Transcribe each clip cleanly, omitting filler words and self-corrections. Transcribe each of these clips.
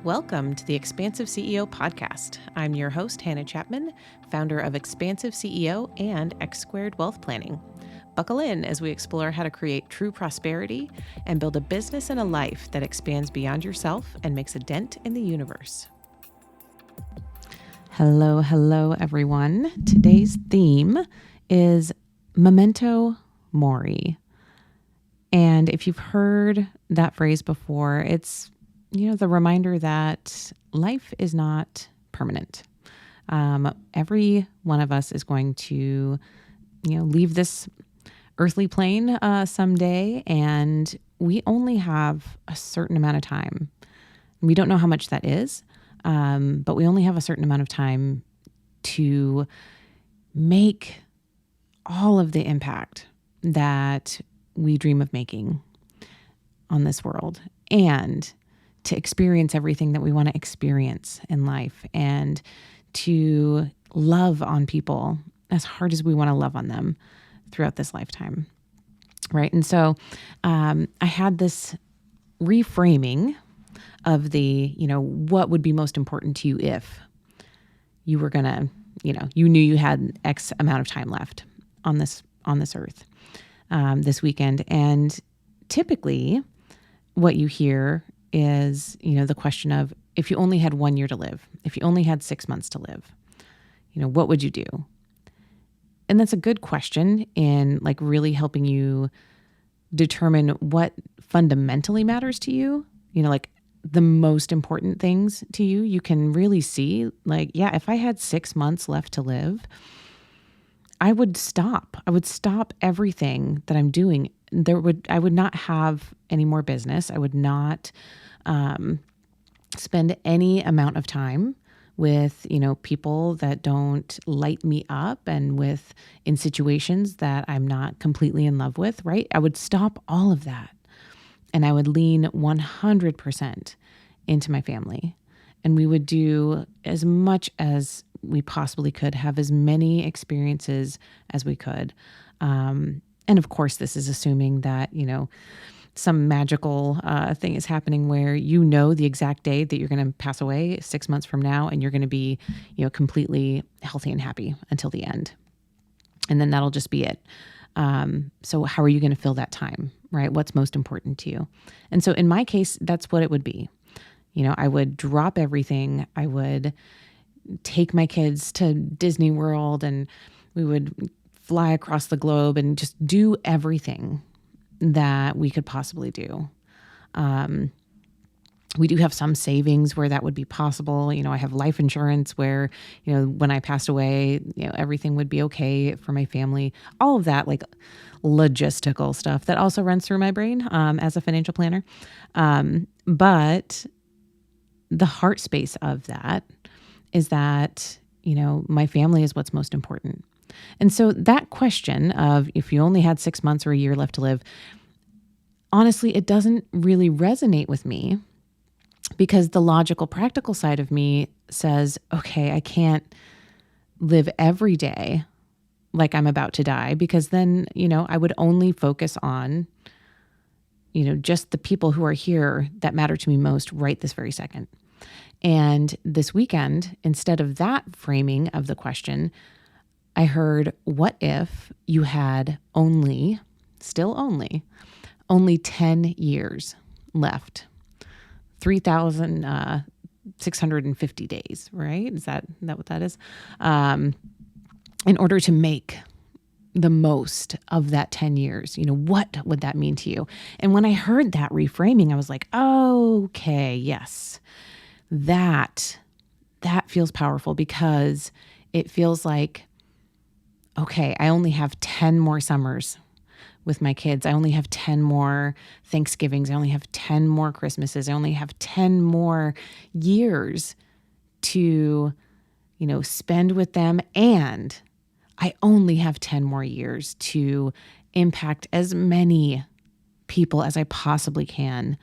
Welcome to the Expansive CEO podcast. I'm your host, Hannah Chapman, founder of Expansive CEO and X Squared Wealth Planning. Buckle in as we explore how to create true prosperity and build a business and a life that expands beyond yourself and makes a dent in the universe. Hello, everyone. Today's theme is Memento Mori. And if you've heard that phrase before, it's the reminder that life is not permanent. Every one of us is going to, leave this earthly plane someday, and we only have a certain amount of time. We don't know how much that is, but we only have a certain amount of time to make all of the impact that we dream of making on this world, and to experience everything that we want to experience in life, and to love on people as hard as we want to love on them throughout this lifetime, right? And so I had this reframing of the, what would be most important to you if you were going to, you knew you had X amount of time left on this earth this weekend. And typically what you hear is, the question of, if you only had 1 year to live, if you only had 6 months to live, what would you do? And that's a good question in really helping you determine what fundamentally matters to you, the most important things to you. You can really see if I had 6 months left to live, I would stop. I would stop everything that I'm doing. I would not have any more business. I would not spend any amount of time with, people that don't light me up, and in situations that I'm not completely in love with, right? I would stop all of that, and I would lean 100% into my family. And we would do as much as we possibly could, have as many experiences as we could. And of course, this is assuming that, some magical thing is happening where the exact day that you're going to pass away 6 months from now, and you're going to be, completely healthy and happy until the end. And then that'll just be it. So how are you going to fill that time, right? What's most important to you? And so in my case, that's what it would be. I would drop everything. I would take my kids to Disney World, and we would fly across the globe and just do everything that we could possibly do. We do have some savings where that would be possible. I have life insurance where, when I passed away, everything would be okay for my family. All of that, logistical stuff that also runs through my brain as a financial planner. But the heart space of that is that, my family is what's most important. And so that question of if you only had 6 months or a year left to live, honestly, it doesn't really resonate with me, because the logical, practical side of me says, okay, I can't live every day like I'm about to die, because then, I would only focus on, just the people who are here that matter to me most right this very second. And this weekend, instead of that framing of the question, I heard, what if you had only 10 years left, 3,650 days, right? Is that what that is? In order to make the most of that 10 years, what would that mean to you? And when I heard that reframing, I was like, oh, okay, yes, that feels powerful, because it feels like, okay, I only have 10 more summers with my kids. I only have 10 more Thanksgivings. I only have 10 more Christmases. I only have 10 more years to, spend with them. And I only have 10 more years to impact as many people as I possibly can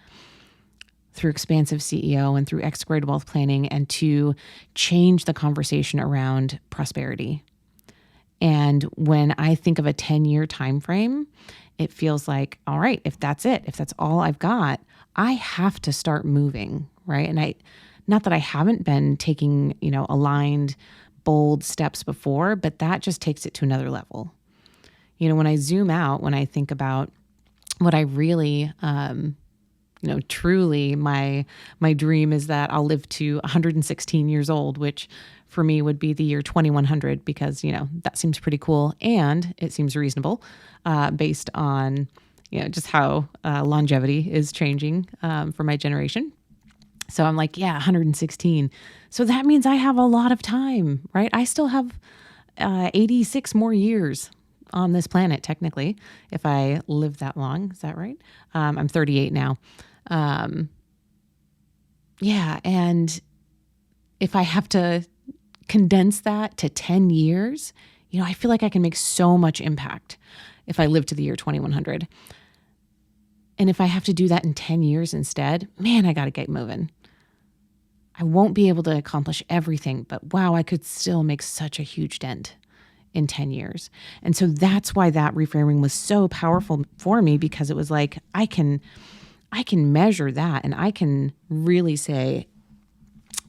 through Expansive CEO and through X Squared Wealth Planning, and to change the conversation around prosperity. And when I think of a 10-year time frame, it feels like, all right, if that's it, if that's all I've got, I have to start moving, right? And Not that I haven't been taking, aligned, bold steps before, but that just takes it to another level. When I zoom out, when I think about what I really, truly my dream is that I'll live to 116 years old, which for me would be the year 2100, because, that seems pretty cool. And it seems reasonable based on, just how longevity is changing for my generation. So I'm like, yeah, 116. So that means I have a lot of time, right? I still have 86 more years on this planet, technically, if I live that long. Is that right? I'm 38 now. Yeah. And if I have to condense that to 10 years, I feel like I can make so much impact if I live to the year 2100. And if I have to do that in 10 years instead, man, I got to get moving. I won't be able to accomplish everything, but wow, I could still make such a huge dent in 10 years. And so that's why that reframing was so powerful for me, because it was like, I can measure that, and I can really say,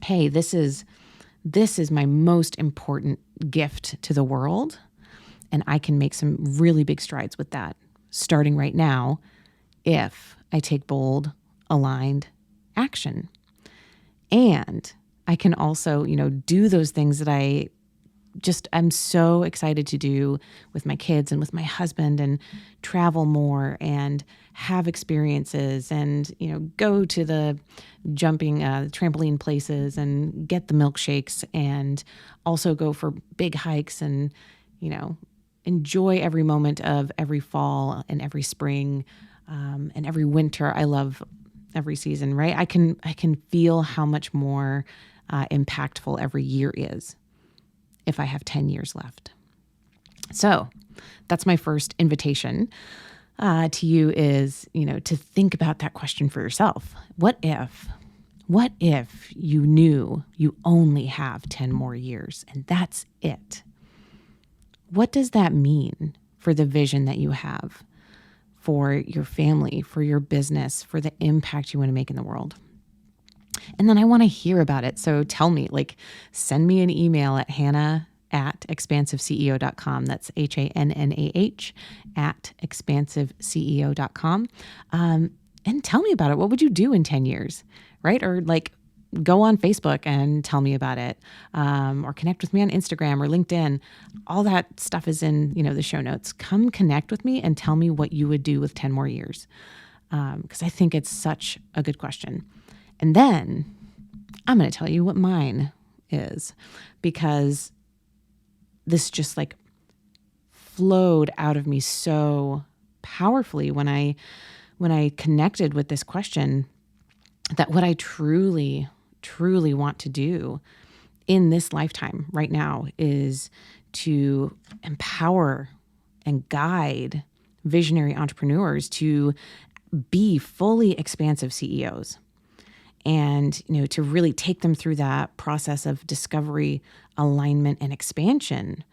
hey, this is my most important gift to the world. And I can make some really big strides with that starting right now if I take bold, aligned action. And I can also, do those things that I'm so excited to do with my kids and with my husband, and travel more and have experiences, and, go to the jumping trampoline places and get the milkshakes, and also go for big hikes, and, enjoy every moment of every fall and every spring and every winter. I love every season, right? I can feel how much more impactful every year is if I have 10 years left. So that's my first invitation to you is, to think about that question for yourself. What if you knew you only have 10 more years and that's it? What does that mean for the vision that you have for your family, for your business, for the impact you want to make in the world? And then I want to hear about it. So tell me, send me an email at hannah@expansiveceo.com. That's HANNAH @expansiveceo.com. And tell me about it. What would you do in 10 years, right? Or go on Facebook and tell me about it, or connect with me on Instagram or LinkedIn. All that stuff is in, the show notes. Come connect with me and tell me what you would do with 10 more years. Because I think it's such a good question. And then I'm going to tell you what mine is, because this just flowed out of me so powerfully when I connected with this question, that what I truly want to do in this lifetime right now is to empower and guide visionary entrepreneurs to be fully expansive CEOs, and, to really take them through that process of discovery, alignment, and expansion,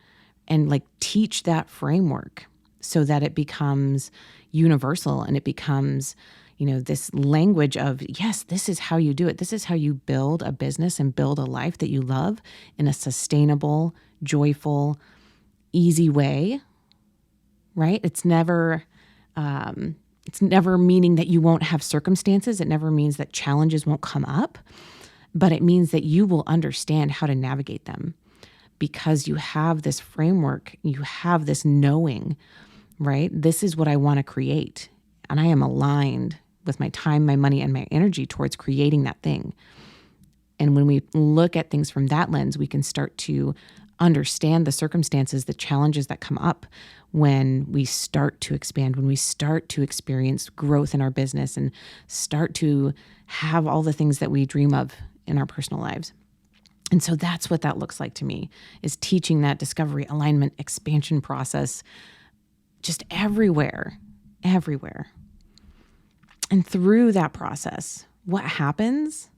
and teach that framework so that it becomes universal, and it becomes, this language of, yes, this is how you do it. This is how you build a business and build a life that you love in a sustainable, joyful, easy way, right? It's never meaning that you won't have circumstances. It never means that challenges won't come up, but it means that you will understand how to navigate them, because you have this framework, you have this knowing, right? This is what I want to create. And I am aligned with my time, my money, and my energy towards creating that thing. And when we look at things from that lens, we can start to understand the circumstances, the challenges that come up when we start to expand, when we start to experience growth in our business and start to have all the things that we dream of in our personal lives. And so that's what that looks like to me, is teaching that discovery, alignment, expansion process just everywhere. And through that process, what happens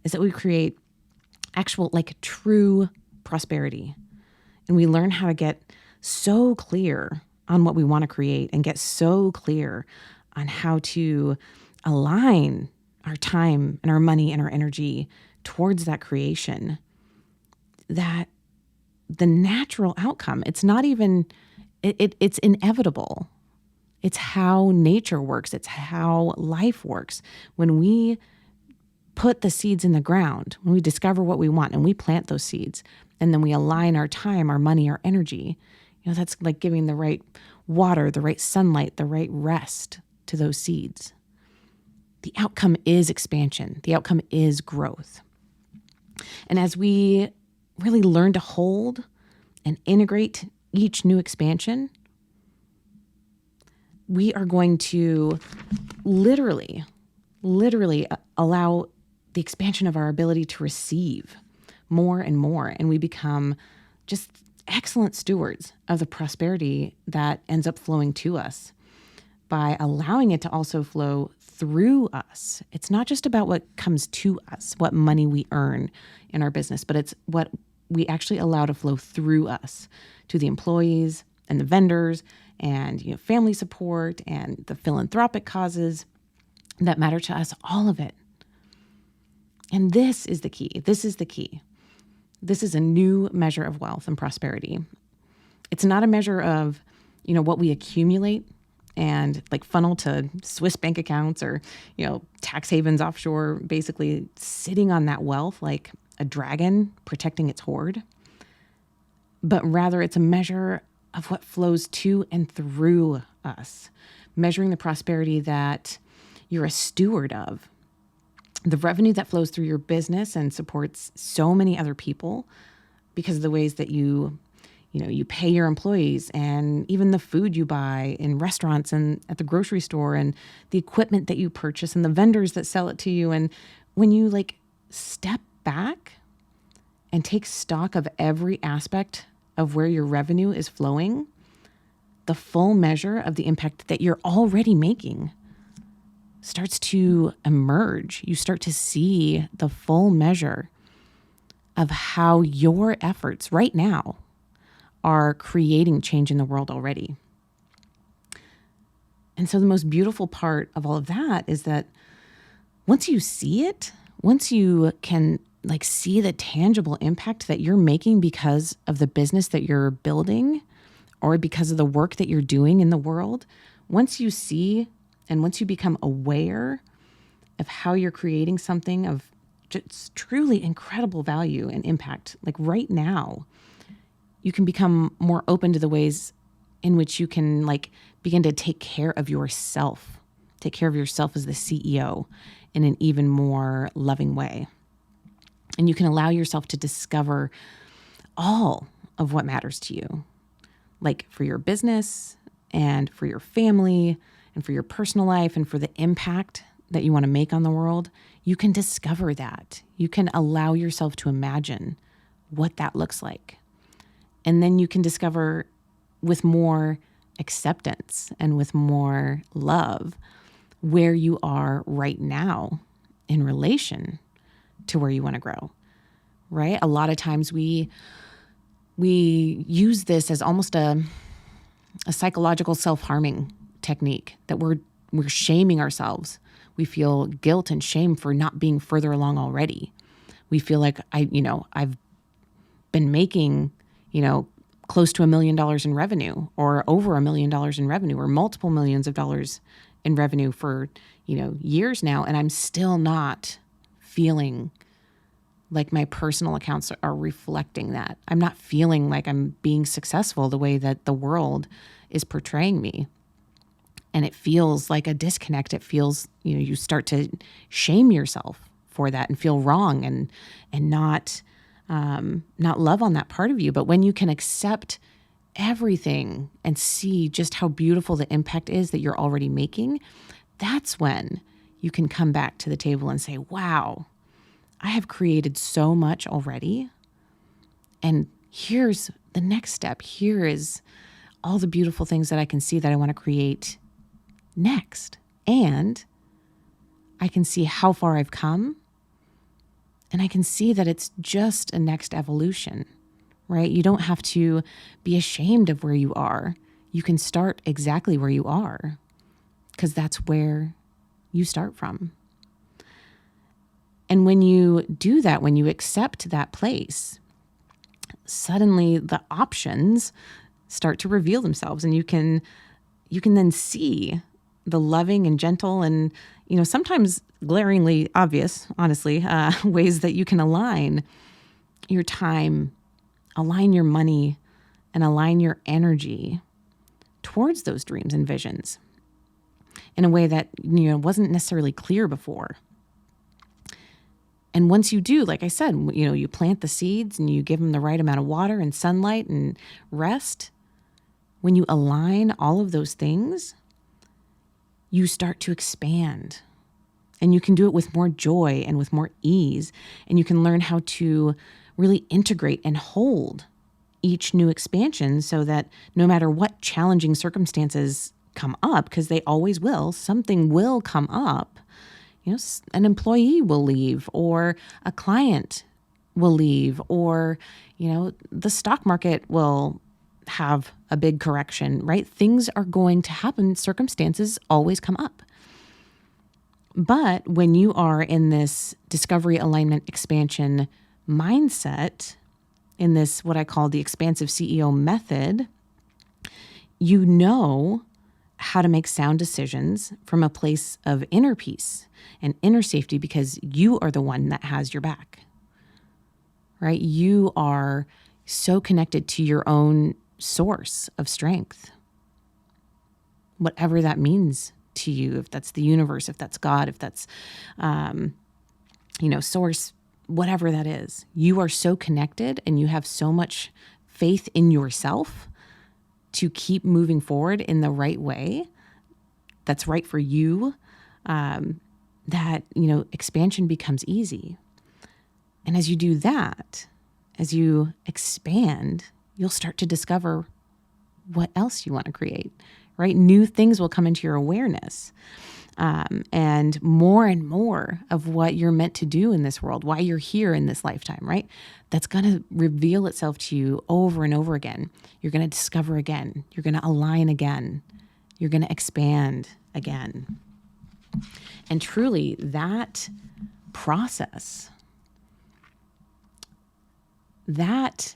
is that we create actual, true prosperity. And we learn how to get so clear on what we want to create, and get so clear on how to align our time and our money and our energy towards that creation, that the natural outcome, it's not even, it's inevitable. It's how nature works. It's how life works. When we put the seeds in the ground, when we discover what we want and we plant those seeds, and then we align our time, our money, our energy, that's like giving the right water, the right sunlight, the right rest to those seeds. The outcome is expansion. The outcome is growth. And as we really learn to hold and integrate each new expansion, we are going to literally allow the expansion of our ability to receive more and more. And we become just excellent stewards of the prosperity that ends up flowing to us by allowing it to also flow through us. It's not just about what comes to us, what money we earn in our business, but it's what we actually allow to flow through us to the employees and the vendors and family support and the philanthropic causes that matter to us, all of it. And this is the key. This is the key. This is a new measure of wealth and prosperity. It's not a measure of, what we accumulate and like funnel to Swiss bank accounts or, tax havens offshore, basically sitting on that wealth like a dragon protecting its hoard. But rather it's a measure of what flows to and through us, measuring the prosperity that you're a steward of. The revenue that flows through your business and supports so many other people because of the ways that you pay your employees, and even the food you buy in restaurants and at the grocery store, and the equipment that you purchase and the vendors that sell it to you. And when you step back and take stock of every aspect of where your revenue is flowing, the full measure of the impact that you're already making starts to emerge. You start to see the full measure of how your efforts right now are creating change in the world already. And so the most beautiful part of all of that is that once you see it, once you can see the tangible impact that you're making because of the business that you're building or because of the work that you're doing in the world, once you see and once you become aware of how you're creating something of just truly incredible value and impact, right now, you can become more open to the ways in which you can begin to take care of yourself as the CEO in an even more loving way. And you can allow yourself to discover all of what matters to you, for your business and for your family and for your personal life and for the impact that you want to make on the world. You can discover that. You can allow yourself to imagine what that looks like. And then you can discover with more acceptance and with more love where you are right now in relation to where you want to grow, right? A lot of times we use this as almost a psychological self-harming technique, that we're shaming ourselves. We feel guilt and shame for not being further along already. We feel like I've been making, close to $1 million in revenue, or over $1 million in revenue, or multiple millions of dollars in revenue for, years now. And I'm still not feeling like my personal accounts are reflecting that. I'm not feeling like I'm being successful the way that the world is portraying me. And it feels like a disconnect. It feels, you start to shame yourself for that and feel wrong and not love on that part of you. But when you can accept everything and see just how beautiful the impact is that you're already making, that's when you can come back to the table and say, wow, I have created so much already. And here's the next step. Here is all the beautiful things that I can see that I want to create next. And I can see how far I've come. And I can see that it's just a next evolution, right? You don't have to be ashamed of where you are. You can start exactly where you are, because that's where you start from. And when you do that, when you accept that place, suddenly the options start to reveal themselves, and you can then see the loving and gentle and, sometimes glaringly obvious, honestly, ways that you can align your time, align your money, and align your energy towards those dreams and visions in a way that, wasn't necessarily clear before. And once you do, like I said, you plant the seeds and you give them the right amount of water and sunlight and rest. When you align all of those things, you start to expand, and you can do it with more joy and with more ease. And you can learn how to really integrate and hold each new expansion so that no matter what challenging circumstances come up, because they always will, something will come up. An employee will leave, or a client will leave, or, the stock market will have a big correction, right? Things are going to happen. Circumstances always come up. But when you are in this discovery, alignment, expansion mindset, in this, what I call the Expansive CEO Method, you know how to make sound decisions from a place of inner peace and inner safety, because you are the one that has your back, right? You are so connected to your own source of strength, whatever that means to you, if that's the universe, if that's God, if that's, source, whatever that is. You are so connected, and you have so much faith in yourself to keep moving forward in the right way that's right for you, that, expansion becomes easy. And as you do that, as you expand, you'll start to discover what else you want to create, right? New things will come into your awareness. And more of what you're meant to do in this world, why you're here in this lifetime, right? That's going to reveal itself to you over and over again. You're going to discover again. You're going to align again. You're going to expand again. And truly, that process, that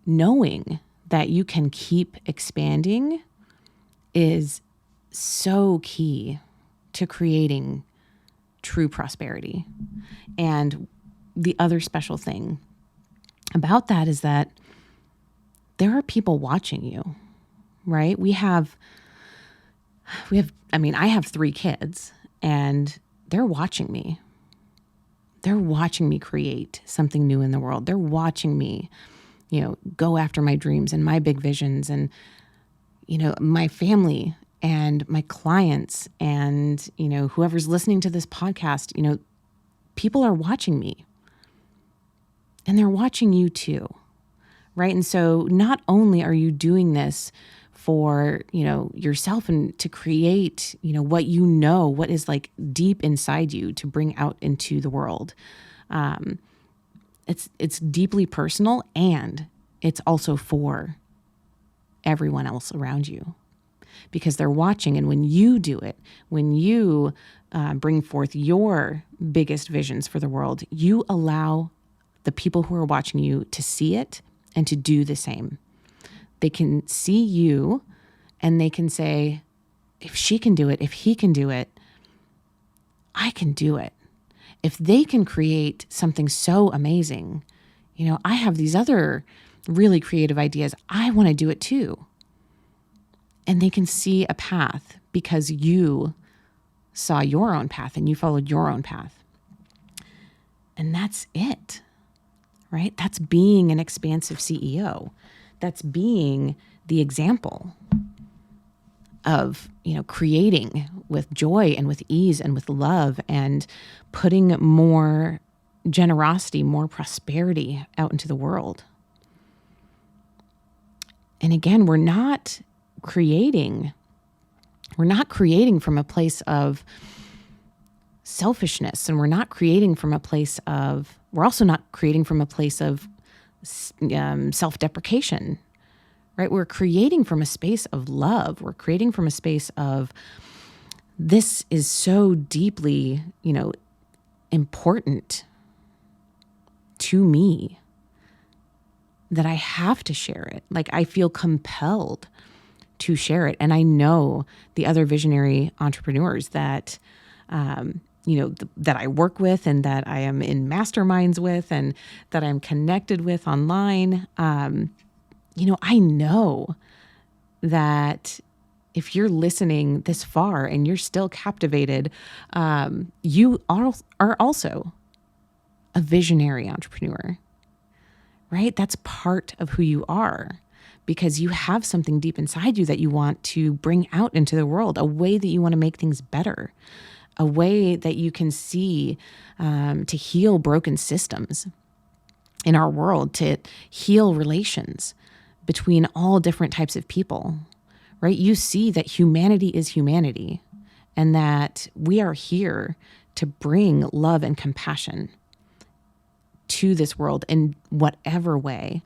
knowing that you can keep expanding, is so key to creating true prosperity. And the other special thing about that is that there are people watching you, right? I have 3 kids, and they're watching me. They're watching me create something new in the world. They're watching me, go after my dreams and my big visions, and, my family and my clients and, whoever's listening to this podcast, people are watching me, and they're watching you too, right? And so not only are you doing this for, yourself and to create, what what is like deep inside you to bring out into the world. It's deeply personal, and it's also for everyone else around you, because they're watching. And when you do it, when you bring forth your biggest visions for the world, you allow the people who are watching you to see it and to do the same. They can see you, and they can say, if she can do it, if he can do it, I can do it. If they can create something so amazing, I have these other really creative ideas. I want to do it too. And they can see a path because you saw your own path and you followed your own path. And that's it, right? That's being an expansive CEO. That's being the example of, creating with joy and with ease and with love, and putting more generosity, more prosperity out into the world. And again, we're not creating from a place of selfishness, and we're also not creating from a place of self-deprecation, right? We're creating from a space of love. We're creating from a space of, this is so deeply, important to me that I have to share it. Like, I feel compelled to share it. And I know the other visionary entrepreneurs that, that I work with and that I am in masterminds with and that I'm connected with online. I know that if you're listening this far and you're still captivated, you are also a visionary entrepreneur, right? That's part of who you are, because you have something deep inside you that you want to bring out into the world, a way that you want to make things better, a way that you can see to heal broken systems in our world, to heal relations between all different types of people, right? You see that humanity is humanity and that we are here to bring love and compassion to this world in whatever way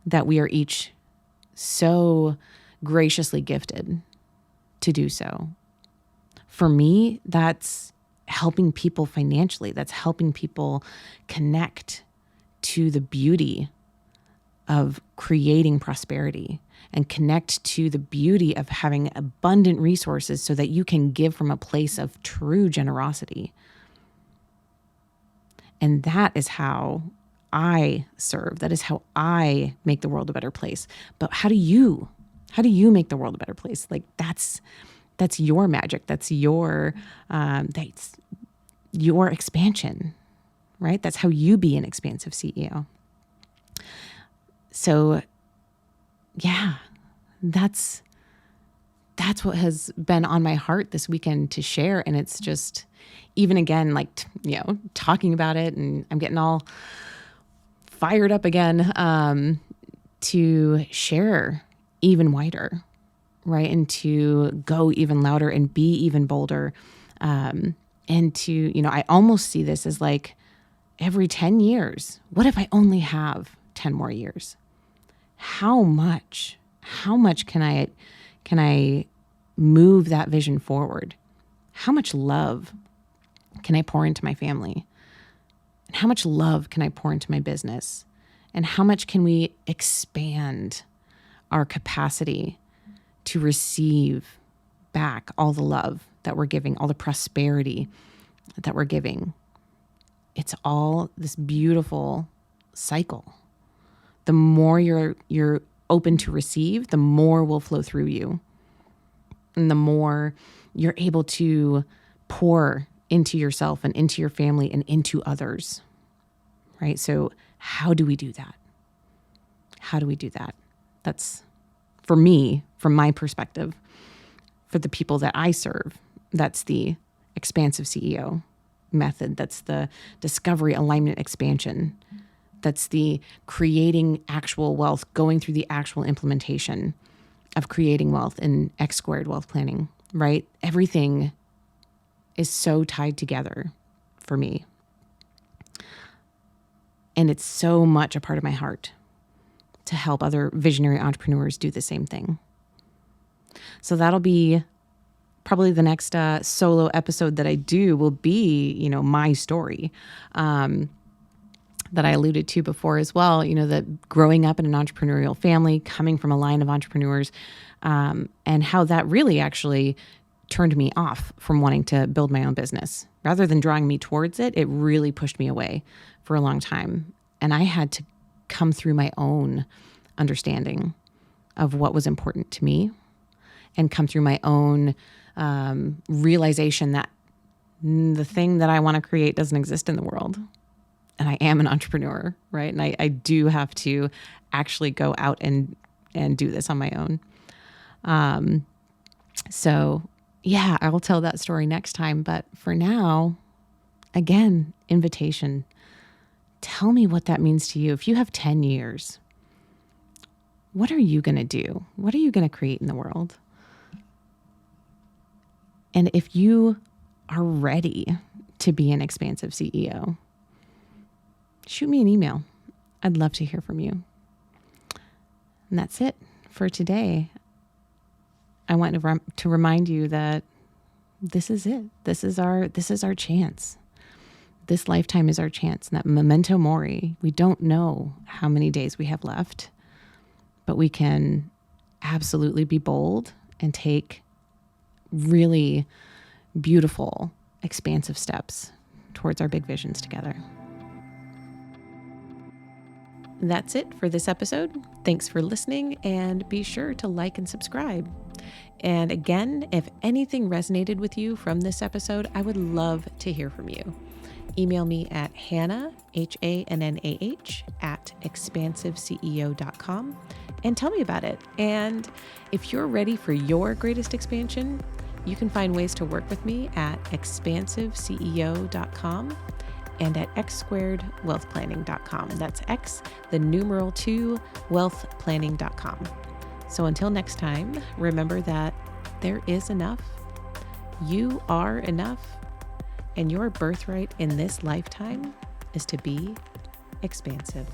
that we are each so graciously gifted to do so. For me, that's helping people financially. That's helping people connect to the beauty of creating prosperity and connect to the beauty of having abundant resources so that you can give from a place of true generosity. And that is how I serve. That is how I make the world a better place. But how do you make the world a better place? Like, that's your magic. That's your expansion, right? That's how you be an expansive CEO. So yeah, that's what has been on my heart this weekend to share. And it's just, even again, like, talking about it, and I'm getting all fired up again to share even wider, right? And to go even louder and be even bolder. And to, I almost see this as like every 10 years, what if I only have 10 more years? How much can I move that vision forward? How much love can I pour into my family? And how much love can I pour into my business? And how much can we expand our capacity to receive back all the love that we're giving, all the prosperity that we're giving? It's all this beautiful cycle. The more you're open to receive, the more will flow through you. And the more you're able to pour into yourself and into your family and into others, right? So how do we do that? How do we do that? That's, for me, from my perspective, for the people that I serve, that's the Expansive CEO Method. That's the discovery, alignment, expansion. That's the creating actual wealth, going through the actual implementation of creating wealth in X squared wealth planning, right? Everything is so tied together for me. And it's so much a part of my heart to help other visionary entrepreneurs do the same thing. So that'll be probably the next solo episode that I do will be, my story. That I alluded to before as well, that growing up in an entrepreneurial family, coming from a line of entrepreneurs, and how that really actually turned me off from wanting to build my own business. Rather than drawing me towards it, it really pushed me away for a long time. And I had to come through my own understanding of what was important to me and come through my own realization that the thing that I want to create doesn't exist in the world. And I am an entrepreneur, right? And I do have to actually go out and do this on my own. So yeah, I will tell that story next time. But for now, again, invitation. Tell me what that means to you. If you have 10 years, what are you going to do? What are you going to create in the world? And if you are ready to be an expansive CEO, shoot me an email. I'd love to hear from you. And that's it for today. I want to remind you that this is it. This is our chance. this lifetime is our chance, and that memento mori. We don't know how many days we have left, but we can absolutely be bold and take really beautiful, expansive steps towards our big visions together. That's it for this episode. Thanks for listening, and be sure to like and subscribe. And again, if anything resonated with you from this episode, I would love to hear from you. Email me at Hannah, HANNAH, @expansiveceo.com and tell me about it. And if you're ready for your greatest expansion, you can find ways to work with me at expansiveceo.com and at x2wealthplanning.com. And that's X, the numeral 2, wealthplanning.com. So until next time, remember that there is enough. You are enough. And your birthright in this lifetime is to be expansive.